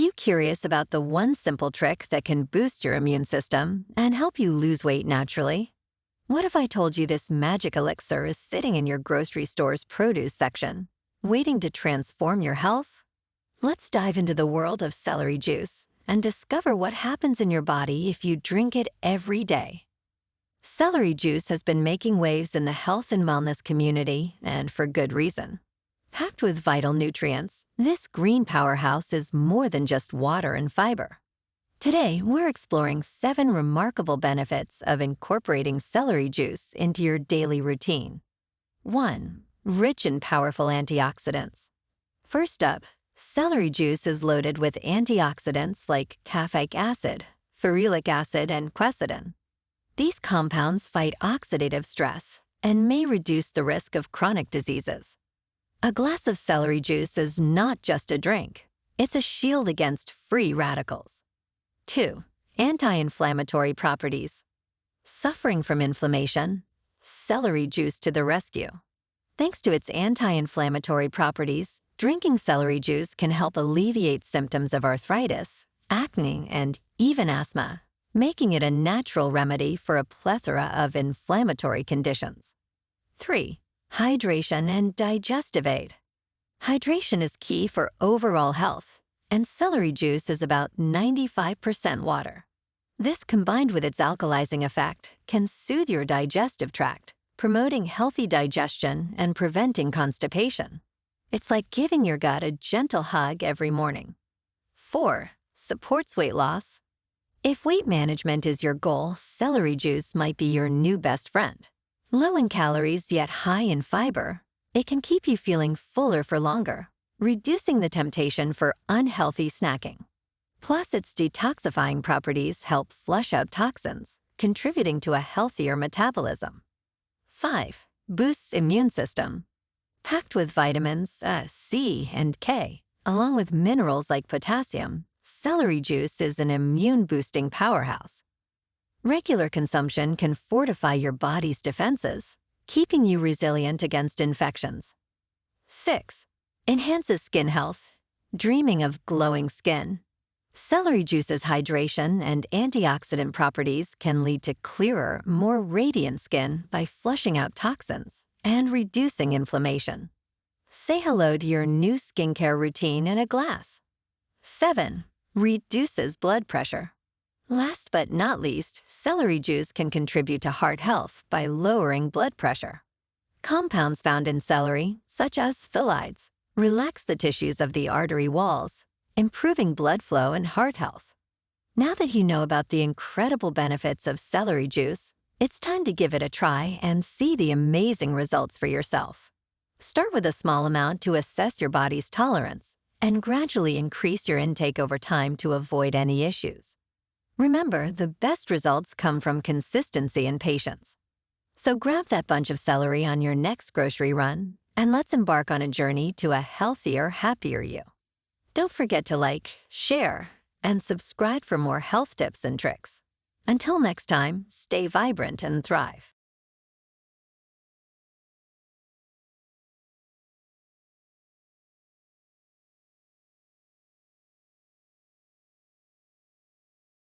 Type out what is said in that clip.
you curious about the one simple trick that can boost your immune system and help you lose weight naturally? What if I told you this magic elixir is sitting in your grocery store's produce section, waiting to transform your health? Let's dive into the world of celery juice and discover what happens in your body if you drink it every day. Celery juice has been making waves in the health and wellness community, and for good reason. Packed with vital nutrients, this green powerhouse is more than just water and fiber. Today, we're exploring 7 remarkable benefits of incorporating celery juice into your daily routine. 1. Rich and powerful antioxidants. First up, celery juice is loaded with antioxidants like caffeic acid, ferulic acid, and quercetin. These compounds fight oxidative stress and may reduce the risk of chronic diseases. A glass of celery juice is not just a drink. It's a shield against free radicals. 2. Anti-inflammatory properties. Suffering from inflammation? Celery juice to the rescue. Thanks to its anti-inflammatory properties, drinking celery juice can help alleviate symptoms of arthritis, acne, and even asthma, making it a natural remedy for a plethora of inflammatory conditions. 3. Hydration and digestive aid. Hydration is key for overall health, and celery juice is about 95% water. This, combined with its alkalizing effect, can soothe your digestive tract, promoting healthy digestion and preventing constipation. It's like giving your gut a gentle hug every morning. 4. Supports weight loss. If weight management is your goal, celery juice might be your new best friend. Low in calories yet high in fiber, it can keep you feeling fuller for longer, reducing the temptation for unhealthy snacking. Plus, its detoxifying properties help flush out toxins, contributing to a healthier metabolism. 5. Boosts immune system. Packed with vitamins C and K, along with minerals like potassium, celery juice is an immune-boosting powerhouse. Regular consumption can fortify your body's defenses, keeping you resilient against infections. 6. Enhances skin health. Dreaming of glowing skin? Celery juice's hydration and antioxidant properties can lead to clearer, more radiant skin by flushing out toxins and reducing inflammation. Say hello to your new skincare routine in a glass. 7. Reduces blood pressure. Last but not least, celery juice can contribute to heart health by lowering blood pressure. Compounds found in celery, such as phthalides, relax the tissues of the artery walls, improving blood flow and heart health. Now that you know about the incredible benefits of celery juice, it's time to give it a try and see the amazing results for yourself. Start with a small amount to assess your body's tolerance, and gradually increase your intake over time to avoid any issues. Remember, the best results come from consistency and patience. So grab that bunch of celery on your next grocery run, and let's embark on a journey to a healthier, happier you. Don't forget to like, share, and subscribe for more health tips and tricks. Until next time, stay vibrant and thrive.